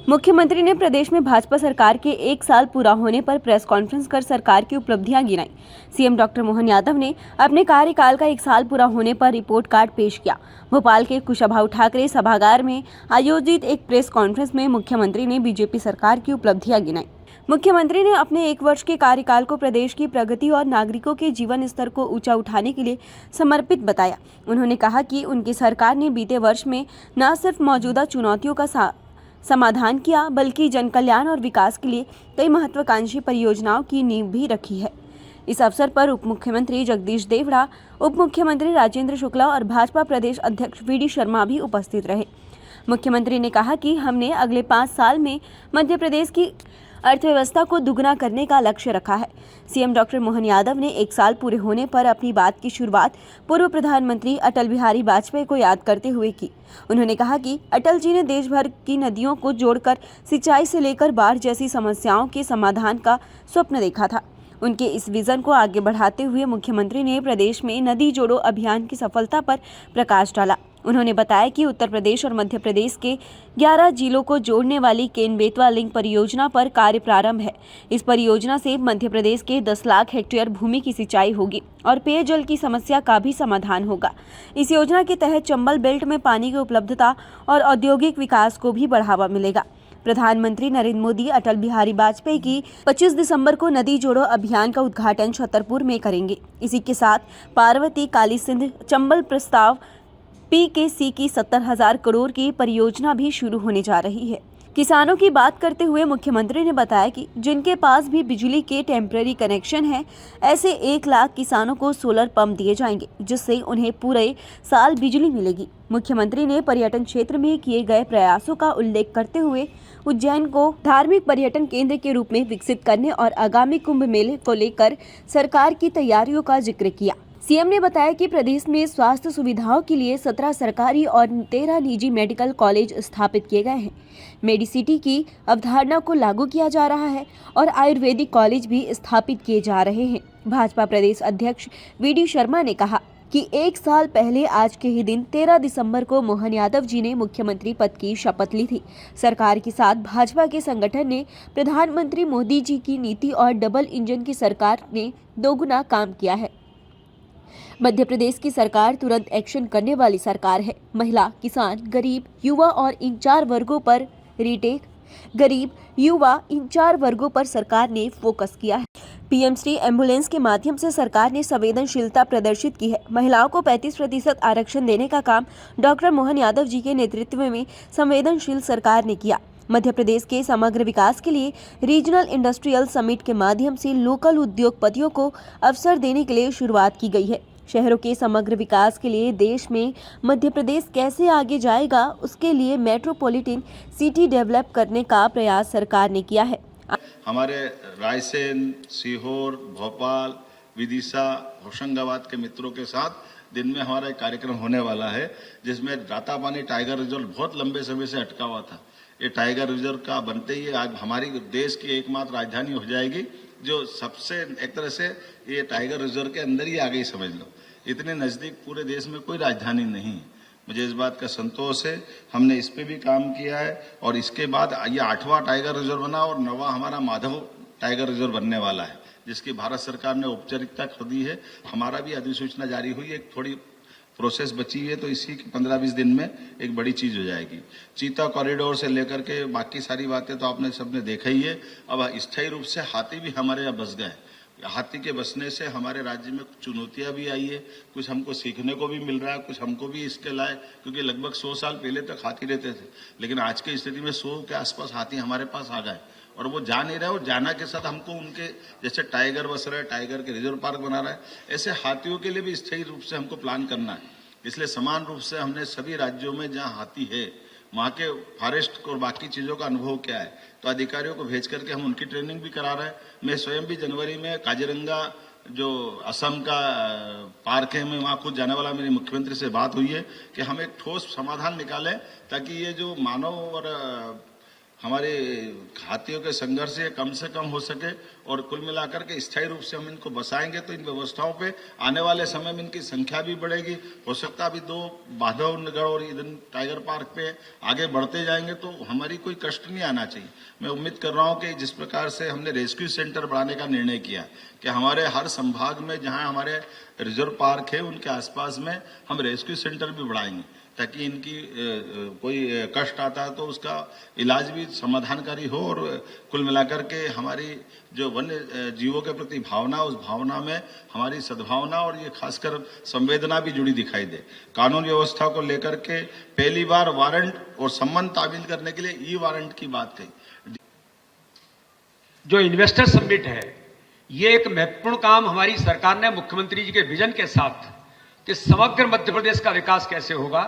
मुख्यमंत्री ने प्रदेश में भाजपा सरकार के 1 साल पूरा होने पर प्रेस कॉन्फ्रेंस कर सरकार की उपलब्धियां गिनाई। सीएम डॉक्टर मोहन यादव ने अपने कार्यकाल का 1 साल पूरा होने पर रिपोर्ट कार्ड पेश किया। भोपाल के कुशाभाऊ ठाकरे सभागार में आयोजित एक प्रेस कॉन्फ्रेंस में मुख्यमंत्री ने बीजेपी सरकार की उपलब्धियां गिनाई। मुख्यमंत्री ने अपने 1 वर्ष के कार्यकाल को प्रदेश की प्रगति और नागरिकों के जीवन स्तर को ऊंचा उठाने के लिए समर्पित बताया। उन्होंने कहा कि उनकी सरकार ने बीते वर्ष में न सिर्फ मौजूदा चुनौतियों का समाधान किया, बल्कि जन कल्याण और विकास के लिए कई महत्वाकांक्षी परियोजनाओं की नींव भी रखी है। इस अवसर पर उप मुख्यमंत्री जगदीश देवड़ा, उप मुख्यमंत्री राजेंद्र शुक्ला और भाजपा प्रदेश अध्यक्ष वी.डी. शर्मा भी उपस्थित रहे। मुख्यमंत्री ने कहा कि हमने अगले 5 साल में मध्य प्रदेश की अर्थव्यवस्था को दुगना करने का लक्ष्य रखा है। सीएम डॉक्टर मोहन यादव ने 1 साल पूरे होने पर अपनी बात की शुरुआत पूर्व प्रधानमंत्री अटल बिहारी वाजपेयी को याद करते हुए की। उन्होंने कहा कि अटल जी ने देश भर की नदियों को जोड़कर सिंचाई से लेकर बाढ़ जैसी समस्याओं के समाधान का स्वप्न देखा था। उनके इस विजन को आगे बढ़ाते हुए मुख्यमंत्री ने प्रदेश में नदी जोड़ो अभियान की सफलता पर प्रकाश डाला। उन्होंने बताया कि उत्तर प्रदेश और मध्य प्रदेश के 11 जिलों को जोड़ने वाली केन बेतवा लिंक परियोजना पर कार्य प्रारंभ है। इस परियोजना से मध्य प्रदेश के 10 लाख हेक्टेयर भूमि की सिंचाई होगी और पेयजल की समस्या का भी समाधान होगा। इस योजना के तहत चंबल बेल्ट में पानी की उपलब्धता और औद्योगिक विकास को भी बढ़ावा मिलेगा। प्रधानमंत्री नरेंद्र मोदी अटल बिहारी वाजपेयी की 25 दिसंबर को नदी जोड़ो अभियान का उद्घाटन छतरपुर में करेंगे। इसी के साथ पार्वती काली सिंध चंबल प्रस्ताव PKC की 70,000 करोड़ की परियोजना भी शुरू होने जा रही है। किसानों की बात करते हुए मुख्यमंत्री ने बताया कि जिनके पास भी बिजली के टेम्पररी कनेक्शन है, ऐसे 1 लाख किसानों को सोलर पंप दिए जाएंगे, जिससे उन्हें पूरे साल बिजली मिलेगी। मुख्यमंत्री ने पर्यटन क्षेत्र में किए गए प्रयासों का उल्लेख करते हुए उज्जैन को धार्मिक पर्यटन केंद्र के रूप में विकसित करने और आगामी कुंभ मेले को लेकर सरकार की तैयारियों का जिक्र किया। सीएम ने बताया कि प्रदेश में स्वास्थ्य सुविधाओं के लिए 17 सरकारी और 13 निजी मेडिकल कॉलेज स्थापित किए गए हैं। मेडिसिटी की अवधारणा को लागू किया जा रहा है और आयुर्वेदिक कॉलेज भी स्थापित किए जा रहे हैं। भाजपा प्रदेश अध्यक्ष वी.डी. शर्मा ने कहा कि 1 साल पहले आज के ही दिन 13 दिसंबर को मोहन यादव जी ने मुख्यमंत्री पद की शपथ ली थी। सरकार के साथ भाजपा के संगठन ने प्रधानमंत्री मोदी जी की नीति और डबल इंजन की सरकार ने दोगुना काम किया है। मध्य प्रदेश की सरकार तुरंत एक्शन करने वाली सरकार है। महिला, किसान, गरीब, युवा और इन 4 वर्गों पर इन 4 वर्गों पर सरकार ने फोकस किया है। पीएम श्री एम्बुलेंस के माध्यम से सरकार ने संवेदनशीलता प्रदर्शित की है। महिलाओं को 35% आरक्षण देने का काम डॉक्टर मोहन यादव जी के नेतृत्व में संवेदनशील सरकार ने किया। मध्य प्रदेश के समग्र विकास के लिए रीजनल इंडस्ट्रियल समिट के माध्यम से लोकल उद्योगपतियों को अवसर देने के लिए शुरुआत की गई है। शहरों के समग्र विकास के लिए देश में मध्य प्रदेश कैसे आगे जाएगा, उसके लिए मेट्रोपॉलिटन सिटी डेवलप करने का प्रयास सरकार ने किया है। हमारे रायसेन, सीहोर, भोपाल, विदिशा, होशंगाबाद के मित्रों के साथ दिन में हमारा एक कार्यक्रम होने वाला है, जिसमें रातापानी टाइगर रिजर्व बहुत लंबे समय से अटका हुआ था। ये टाइगर रिजर्व का बनते ही आज हमारी देश की एकमात्र राजधानी हो जाएगी, जो सबसे एक तरह से ये टाइगर रिजर्व के अंदर ही आ गई, समझ लो। इतने नजदीक पूरे देश में कोई राजधानी नहीं है। मुझे इस बात का संतोष है। हमने इस पे भी काम किया है और इसके बाद ये 8वां टाइगर रिजर्व बना और 9वां हमारा माधव टाइगर रिजर्व बनने वाला है, जिसकी भारत सरकार ने औपचारिकता कर दी है। हमारा भी अधिसूचना जारी हुई है, एक थोड़ी प्रोसेस बची है, तो इसी के 15-20 दिन में एक बड़ी चीज हो जाएगी। चीता कॉरिडोर से लेकर के बाकी सारी बातें तो आपने सबने देखा ही है। अब स्थायी रूप से हाथी भी हमारे यहाँ बस गए। हाथी के बसने से हमारे राज्य में कुछ चुनौतियां भी आई है, कुछ हमको सीखने को भी मिल रहा है, कुछ हमको भी इसके लाए, क्योंकि लगभग 100 साल पहले तक हाथी रहते थे, लेकिन आज की स्थिति में 100 के आसपास हाथी हमारे पास आ गए और वो जा नहीं रहे। और जाना के साथ हमको उनके जैसे टाइगर बस रहे, टाइगर के रिजर्व पार्क बना रहा है, ऐसे हाथियों के लिए भी स्थायी रूप से हमको प्लान करना है। इसलिए समान रूप से हमने सभी राज्यों में जहाँ हाथी है वहाँ के फॉरेस्ट और बाकी चीज़ों का अनुभव क्या है, तो अधिकारियों को भेज करके हम उनकी ट्रेनिंग भी करा रहे हैं। मैं स्वयं भी जनवरी में काजीरंगा जो असम का पार्क है, मैं वहाँ खुद जाने वाला। मेरी मुख्यमंत्री से बात हुई है कि हम एक ठोस समाधान निकालें ताकि ये जो मानव और हमारे हाथियों के संघर्ष से कम हो सके और कुल मिलाकर के स्थायी रूप से हम इनको बसाएंगे तो इन व्यवस्थाओं पे आने वाले समय में इनकी संख्या भी बढ़ेगी। हो सकता है अभी 2 माधवनगढ़ और ईडन टाइगर पार्क पे आगे बढ़ते जाएंगे तो हमारी कोई कष्ट नहीं आना चाहिए। मैं उम्मीद कर रहा हूं कि जिस प्रकार से हमने रेस्क्यू सेंटर बढ़ाने का निर्णय किया कि हमारे हर संभाग में जहां हमारे रिजर्व पार्क है उनके आसपास में हम रेस्क्यू सेंटर भी बढ़ाएंगे ताकि इनकी कोई कष्ट आता है तो उसका इलाज भी समाधानकारी हो और कुल मिलाकर के हमारी जो वन्य जीवों के प्रति भावना, उस भावना में हमारी सद्भावना और ये खासकर संवेदना भी जुड़ी दिखाई दे। कानून व्यवस्था को लेकर के पहली बार वारंट और सम्मन तामील करने के लिए ई वारंट की बात कही। जो इन्वेस्टर समिट है, ये एक महत्वपूर्ण काम हमारी सरकार ने मुख्यमंत्री जी के विजन के साथ कि समग्र मध्य प्रदेश का विकास कैसे होगा,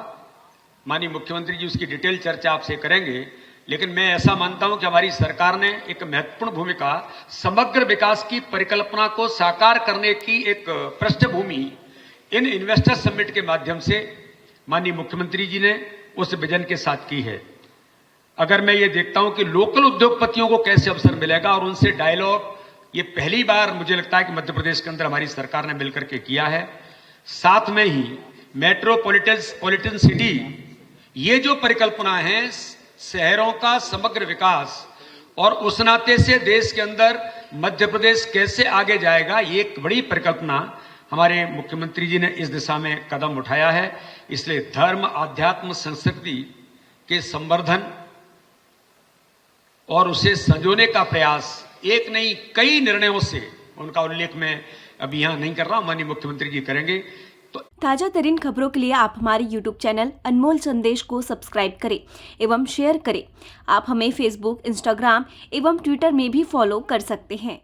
माननीय मुख्यमंत्री जी उसकी डिटेल चर्चा आपसे करेंगे। लेकिन मैं ऐसा मानता हूं कि हमारी सरकार ने एक महत्वपूर्ण भूमिका समग्र विकास की परिकल्पना को साकार करने की एक पृष्ठभूमि इन इन्वेस्टर समिट के माध्यम से माननीय मुख्यमंत्री जी ने उस विजन के साथ की है। अगर मैं ये देखता हूं कि लोकल उद्योगपतियों को कैसे अवसर मिलेगा और उनसे डायलॉग, ये पहली बार मुझे लगता है कि मध्य प्रदेश के अंदर हमारी सरकार ने मिलकर के किया है। साथ में ही मेट्रोपॉलिटन सिटी, ये जो परिकल्पना है शहरों का समग्र विकास और उस नाते से देश के अंदर मध्य प्रदेश कैसे आगे जाएगा, ये एक बड़ी परिकल्पना हमारे मुख्यमंत्री जी ने इस दिशा में कदम उठाया है। इसलिए धर्म, आध्यात्म, संस्कृति के संवर्धन और उसे संजोने का प्रयास, एक नहीं कई निर्णयों से, उनका उल्लेख मैं अभी यहां नहीं कर रहा हूं, माननीय मुख्यमंत्री जी करेंगे। ताजा तरीन खबरों के लिए आप हमारे YouTube चैनल अनमोल संदेश को सब्सक्राइब करें एवं शेयर करें। आप हमें Facebook, Instagram एवं Twitter में भी फॉलो कर सकते हैं।